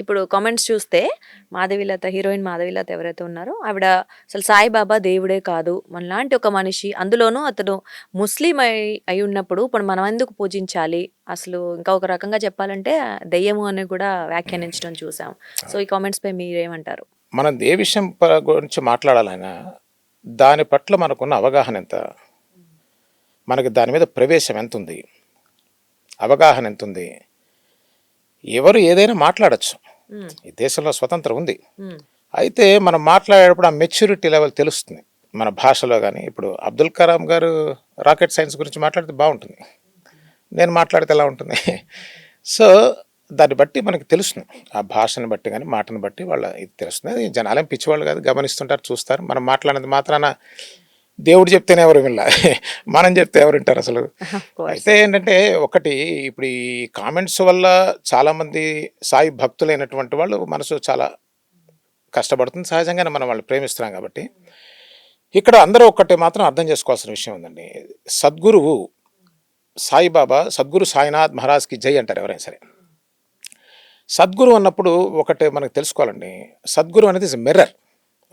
ఇప్పుడు కామెంట్స్ చూస్తే మాధవీలత, హీరోయిన్ మాధవీలత ఎవరైతే ఉన్నారో ఆవిడ అసలు సాయిబాబా దేవుడే కాదు, మనలాంటి ఒక మనిషి, అందులోనూ అతను ముస్లిం అయి ఉన్నప్పుడు ఇప్పుడు మనం ఎందుకు పూజించాలి, అసలు ఇంకా ఒక రకంగా చెప్పాలంటే దెయ్యము అని కూడా వ్యాఖ్యానించడం చూసాం. సో ఈ కామెంట్స్ పై మీరేమంటారు? మనం ఏ విషయం గురించి మాట్లాడాలైనా దాని పట్ల మనకున్న అవగాహన ఎంత, మనకి దాని మీద ప్రవేశం ఎంత ఉంది, అవగాహన ఎంత ఉంది. ఎవరు ఏదైనా మాట్లాడచ్చు, ఈ దేశంలో స్వతంత్రం ఉంది. అయితే మనం మాట్లాడేటప్పుడు ఆ మెచ్యూరిటీ లెవెల్ తెలుస్తుంది మన భాషలో. కానీ ఇప్పుడు అబ్దుల్ కలాం గారు రాకెట్ సైన్స్ గురించి మాట్లాడితే బాగుంటుంది, నేను మాట్లాడితే ఎలా ఉంటుంది. సో దాన్ని బట్టి మనకి తెలుస్తుంది, ఆ భాషను బట్టి కానీ మాటను బట్టి వాళ్ళ ఇది తెలుస్తుంది. అది జనాలేం పిచ్చివాళ్ళు కాదు, గమనిస్తుంటారు, చూస్తారు. మనం మాట్లాడినది మాత్రాన దేవుడు చెప్తేనే ఎవరు వినలా, మనం చెప్తే ఎవరు వింటారు అసలు. అయితే ఏంటంటే ఒకటి, ఇప్పుడు ఈ కామెంట్స్ వల్ల చాలామంది సాయి భక్తులైనటువంటి వాళ్ళు మనసు చాలా కష్టపడుతుంది. సహజంగానే మనం వాళ్ళు ప్రేమిస్తున్నాం కాబట్టి. ఇక్కడ అందరూ ఒక్కటే మాత్రం అర్థం చేసుకోవాల్సిన విషయం ఉందండి. సద్గురువు సాయిబాబా, సద్గురు సాయినాథ్ మహారాజ్కి జై అంటారు ఎవరైనా సరే. సద్గురు అన్నప్పుడు ఒకటే మనకు తెలుసుకోవాలండి, సద్గురు అనేది మిర్రర్,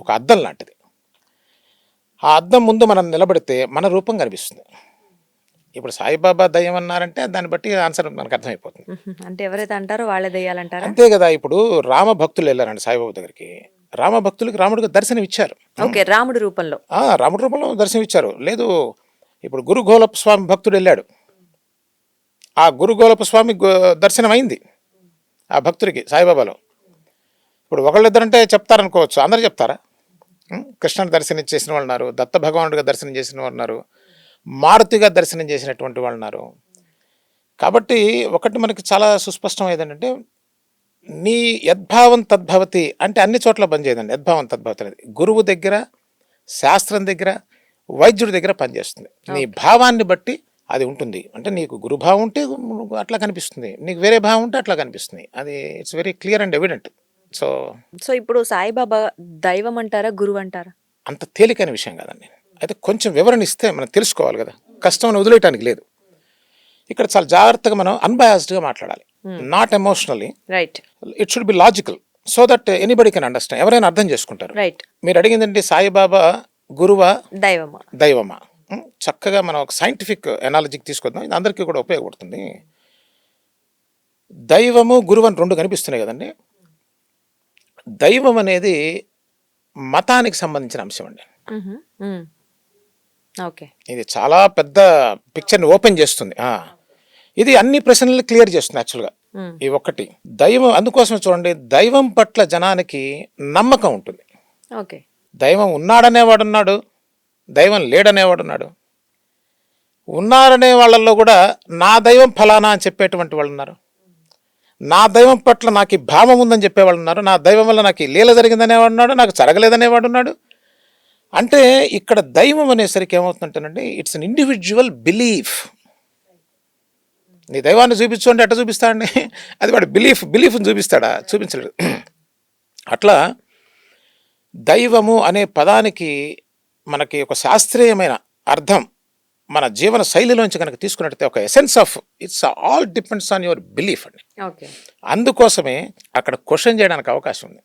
ఒక అద్దం లాంటిది. ఆ అద్దం ముందు మనం నిలబడితే మన రూపం కనిపిస్తుంది. ఇప్పుడు సాయిబాబా దయ్యం అన్నారంటే దాన్ని బట్టి ఆన్సర్ మనకు అర్థమైపోతుంది. అంటే ఎవరైతే అంటారో వాళ్ళే దయ్యాలంటారా? అంతే కదా. ఇప్పుడు రామ భక్తులు వెళ్ళారండి సాయిబాబా దగ్గరికి, రామ భక్తులకి రాముడికి దర్శనం ఇచ్చారు. ఓకే, రాముడి రూపంలో, రాముడి రూపంలో దర్శనం ఇచ్చారు. లేదు, ఇప్పుడు గురుగోలప స్వామి భక్తుడు వెళ్ళాడు, ఆ గురుగోలప స్వామి దర్శనం అయింది ఆ భక్తుడికి సాయిబాబాలో. ఇప్పుడు ఒకళ్ళిద్దరంటే చెప్తారనుకోవచ్చు, అందరూ చెప్తారా? కృష్ణుని దర్శనం చేసిన వాళ్ళు ఉన్నారు, దత్త భగవానుడిగా దర్శనం చేసిన వాళ్ళు ఉన్నారు, మారుతిగా దర్శనం చేసినటువంటి వాళ్ళు ఉన్నారు. కాబట్టి ఒకటి మనకి చాలా సుస్పష్టం ఏదంటే, నీ యద్భావం తద్భవతి అంటే అన్ని చోట్ల పనిచేయదండి. యద్భావం తద్భవతి అనేది గురువు దగ్గర, శాస్త్రం దగ్గర, వైద్యుడి దగ్గర పనిచేస్తుంది. నీ భావాన్ని బట్టి అది ఉంటుంది. అంటే నీకు గురుభావం ఉంటే అట్లా కనిపిస్తుంది, నీకు వేరే భావం ఉంటే అట్లా కనిపిస్తుంది. అది it's very clear and evident. So ఇప్పుడు సాయిబాబా దైవం అంటారా, గురువు అంటారా? అంత తేలికైన విషయం కాదండి. అయితే కొంచెం వివరణ ఇస్తే మనం తెలుసుకోవాలి కదా, కష్టం వదిలేయటానికి లేదు. ఇక్కడ చాలా జాగ్రత్తగా మనం అన్బయాస్డ్గా మాట్లాడాలి, not emotionally. Right. It should be logical so that anybody can understand, ఎవరైనా అర్థం చేసుకుంటారు. రైట్. మీరు అడిగిందంటే సాయిబాబా గురువా దైవమా? దైవమా? చక్కగా మనం ఒక సైంటిఫిక్ ఎనాలజీకి తీసుకొద్దాం, ఇది అందరికీ కూడా ఉపయోగపడుతుంది. దైవము గురువు అని రెండు కనిపిస్తున్నాయి కదండి. దైవం అనేది మతానికి సంబంధించిన అంశం అండి. ఓకే, ఇది చాలా పెద్ద పిక్చర్ని ఓపెన్ చేస్తుంది. ఇది అన్ని ప్రశ్నలు క్లియర్ చేస్తుంది యాక్చువల్గా. ఈ ఒక్కటి దైవం, అందుకోసం చూడండి, దైవం పట్ల జనానికి నమ్మకం ఉంటుంది. ఓకే, దైవం ఉన్నాడనేవాడున్నాడు, దైవం లేడనేవాడున్నాడు. ఉన్నారనే వాళ్ళల్లో కూడా నా దైవం ఫలానా అని చెప్పేటువంటి వాళ్ళు ఉన్నారు, నా దైవం పట్ల నాకు ఈ భావం ఉందని చెప్పేవాళ్ళు ఉన్నారు, నా దైవం వల్ల నాకు ఈ లీల జరిగిందనేవాడు ఉన్నాడు, నాకు జరగలేదనేవాడు ఉన్నాడు. అంటే ఇక్కడ దైవం అనేసరికి ఏమవుతుందంటేనండి, ఇట్స్ అన్ ఇండివిజువల్ బిలీఫ్. నీ దైవాన్ని చూపించు అంటే ఎట్లా చూపిస్తాడండి? అది వాడు బిలీఫ్ని చూపిస్తాడా? చూపించలేడు. అట్లా దైవము అనే పదానికి మనకి ఒక శాస్త్రీయమైన అర్థం మన జీవన శైలిలోంచి కనుక తీసుకున్నట్టయితే ఒక essence of it's all depends on your belief అండి. అందుకోసమే అక్కడ క్వశ్చన్ చేయడానికి అవకాశం ఉంది.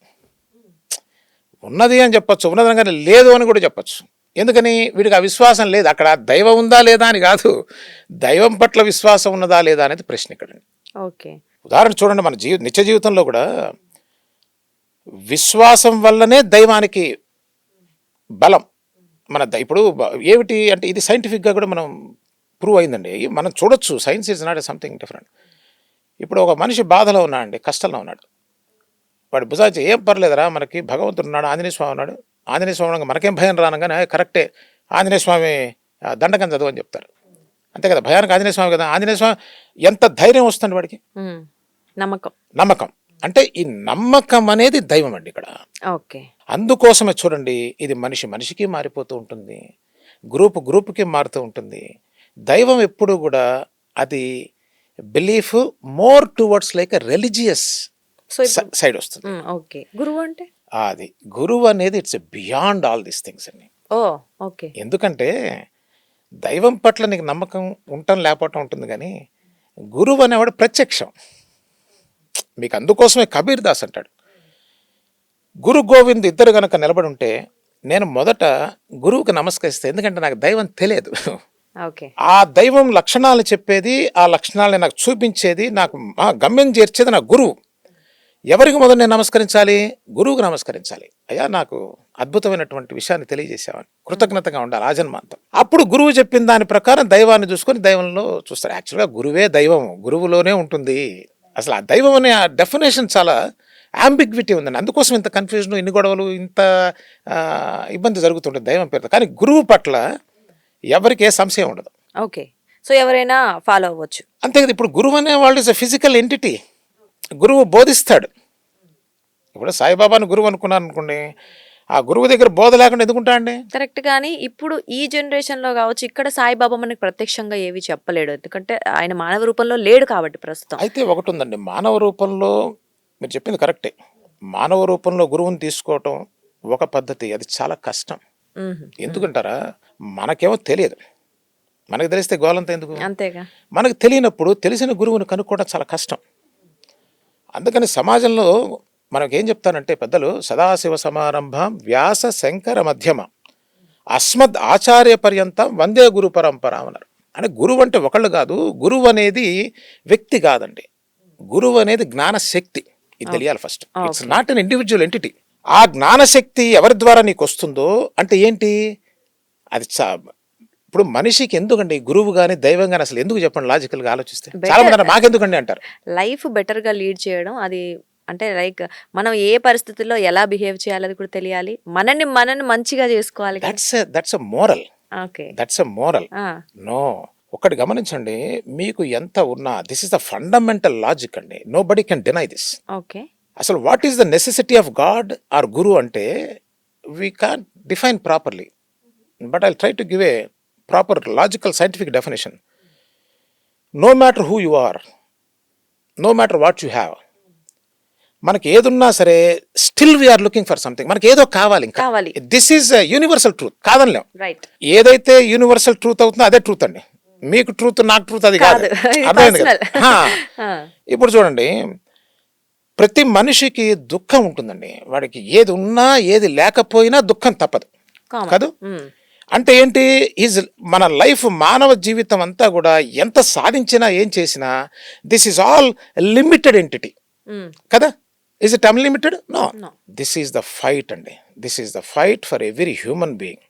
ఉన్నది అని చెప్పచ్చు, ఉన్నదనగానే లేదు అని కూడా చెప్పచ్చు. ఎందుకని? వీడికి ఆ విశ్వాసం లేదు. అక్కడ దైవం ఉందా లేదా అని కాదు, దైవం పట్ల విశ్వాసం ఉన్నదా లేదా అనేది ప్రశ్న ఇక్కడ. ఓకే, ఉదాహరణ చూడండి, మన నిత్య జీవితంలో కూడా విశ్వాసం వల్లనే దైవానికి బలం. ఇప్పుడు ఏమిటి అంటే ఇది సైంటిఫిక్గా కూడా మనం ప్రూవ్ అయిందండి, మనం చూడొచ్చు. Science is not something different. ఇప్పుడు ఒక మనిషి బాధలో ఉన్నాడండి, కష్టంలో ఉన్నాడు, వాడు భుజాచి ఏం పర్లేదురా, మనకి భగవంతుడు ఉన్నాడు, ఆంజనేయ స్వామి ఉన్నాడు, ఆంజనేయ స్వామి మనకేం భయం రానగానే కరెక్టే ఆంజనేయ స్వామి దండకం చదువు అని చెప్తారు. అంతే కదా, భయానికి ఆంజనేయ స్వామి కదా. ఆంజనేయ స్వామి ఎంత ధైర్యం వస్తుంది వాడికి, నమ్మకం. అంటే ఈ నమ్మకం అనేది దైవం అండి ఇక్కడ. ఓకే, అందుకోసమే చూడండి, ఇది మనిషికి మారిపోతూ ఉంటుంది, గ్రూప్కి మారుతూ ఉంటుంది. దైవం ఎప్పుడు కూడా అది belief more towards like a religious side వస్తుంది. ఓకే, గురువు అంటే అది గురువు అనేది it's beyond all these things అండి. ఓకే, ఎందుకంటే దైవం పట్ల నీకు నమ్మకం ఉండటం లేకపోవటం ఉంటుంది, కానీ గురువు అనేవాడు ప్రత్యక్షం. మీకు అందుకోసమే కబీర్ దాస్ అంటాడు, గురు గోవింద్ ఇద్దరు గనక నిలబడి ఉంటే నేను మొదట గురువుకి నమస్కరిస్తే, ఎందుకంటే నాకు దైవం తెలియదు. ఓకే. ఆ దైవం లక్షణాలు చెప్పేది, ఆ లక్షణాలని నాకు చూపించేది, నాకు గమ్యం చేర్చేది నా గురువు. ఎవరికి మొదట నేను నమస్కరించాలి? గురువుకు నమస్కరించాలి. అయ్యా నాకు అద్భుతమైనటువంటి విషయాన్ని తెలియజేసావని కృతజ్ఞతగా ఉండాలి ఆజన్మాంతం. అప్పుడు గురువు చెప్పిన దాని ప్రకారం దైవాన్ని చూసుకొని దైవంలో చూస్తారు. యాక్చువల్గా గురువే దైవం, గురువులోనే ఉంటుంది. అసలు ఆ దైవం అనే ఆ డెఫినేషన్ చాలా అంబిగ్విటీ ఉందండి. అందుకోసం ఇంత కన్ఫ్యూజన్, ఇన్ని గొడవలు, ఇంత ఇబ్బంది జరుగుతుంటుంది దైవం పేరుతో. కానీ గురువు పట్ల ఎవరికి ఏ సంశయం ఉండదు. ఓకే. సో ఎవరైనా ఫాలో అవ్వచ్చు. అంతే కదా. ఇప్పుడు గురువు అనే వాళ్ళు ఇస్ ఎ ఫిజికల్ ఎంటిటీ. గురువు బోధిస్తాడు. ఇప్పుడు సాయిబాబాను గురువు అనుకున్నాను అనుకోండి, ఆ గురువు దగ్గర బోధ లేకుండా ఎందుకుంటా అండి? కరెక్ట్. కానీ ఇప్పుడు ఈ జనరేషన్లో కావచ్చు, ఇక్కడ సాయిబాబా మనకి ప్రత్యక్షంగా ఏవి చెప్పలేడు, ఎందుకంటే ఆయన మానవ రూపంలో లేడు కాబట్టి ప్రస్తుతం. అయితే ఒకటి ఉందండి, మానవ రూపంలో మీరు చెప్పింది కరెక్టే. మానవ రూపంలో గురువుని తీసుకోవటం ఒక పద్ధతి, అది చాలా కష్టం. ఎందుకంటారా, మనకేమో తెలియదు. మనకు తెలిస్తే గోలంతా ఎందుకు? అంతేగా. మనకు తెలియనప్పుడు తెలిసిన గురువుని కనుక్కోవడం చాలా కష్టం. అందుకని సమాజంలో మనకేం చెప్తానంటే పెద్దలు, సదాశివ సమారంభం వ్యాస శంకర మధ్యమ అస్మద్ ఆచార్య పర్యంతం వందే గురు పరంపర అన్నారు. అంటే గురువు అంటే ఒకళ్ళు కాదు, గురువు అనేది వ్యక్తి కాదండి. గురువు అనేది జ్ఞానశక్తి. ఇది తెలియాలి first. It's not an individual entity. ఆ జ్ఞానశక్తి ఎవరి ద్వారా నీకు వస్తుందో అంటే ఏంటి అది ఇప్పుడు మనిషికి ఎందుకండి గురువు గాని దైవం గాని అసలు ఎందుకు చెప్పండి, లాజికల్ గా ఆలోచిస్తే? చాలా మంది మాకెందుకండి అంటారు. లైఫ్ బెటర్ గా లీడ్ చేయడం, అది అంటే లైక్ మనం ఏ పరిస్థితుల్లో ఎలా బిహేవ్ చేయాలి అది కూడా తెలియాలి, మనల్ని మంచిగా చేసుకోవాలి. That's a moral. Okay. That's a moral. No, ఒకటి గమనించండి, మీకు ఎంత ఉన్నా this is the fundamental logic అండి. Nobody can deny this. Okay. అసలు what is the necessity of God or guru అంటే we can't define properly, but I try to give a proper logical scientific definition. No matter who you are, no matter what you have, మనకి ఏదున్నా సరే still we're looking for something. మనకి ఏదో కావాలి, ఇంకా కావాలి. This is universal truth, కాదనిలేం. Right. ఏదైతే యూనివర్సల్ ట్రూత్ అవుతుందో అదే ట్రూత్ అండి. మీకు ట్రూత్ నాకు ట్రూత్ అది కాదు. అర్థమైంది కదా? ఇప్పుడు చూడండి, ప్రతి మనిషికి దుఃఖం ఉంటుందండి. వాడికి ఏది ఉన్నా ఏది లేకపోయినా దుఃఖం తప్పదు కాదు. అంటే ఏంటి, ఈజ్ మన లైఫ్, మానవ జీవితం అంతా కూడా ఎంత సాధించినా ఏం చేసినా this is all limited entity కదా. Is it unlimited? No. This is the fight అండి. This is the fight for every human being.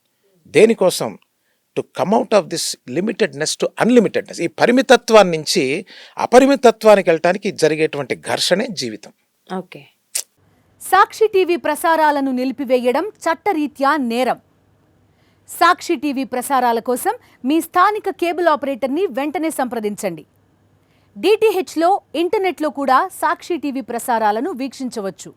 దేనికోసం? To come out of this limitedness to unlimitedness. ఈ పరిమితత్వాన్ని నుంచి అపరిమితత్వానికి వెళ్ళటానికి జరిగేటువంటి ఘర్షణే జీవితం. ఓకే. సాక్షి టీవీ ప్రసారాలను నిలిపివేయడం చట్టరీత్యా నేరం. సాక్షి టీవీ ప్రసారాల కోసం మీ స్థానిక కేబుల్ ఆపరేటర్ని వెంటనే సంప్రదించండి. DTHలో, ఇంటర్నెట్లో కూడా సాక్షి టీవీ ప్రసారాలను వీక్షించవచ్చు.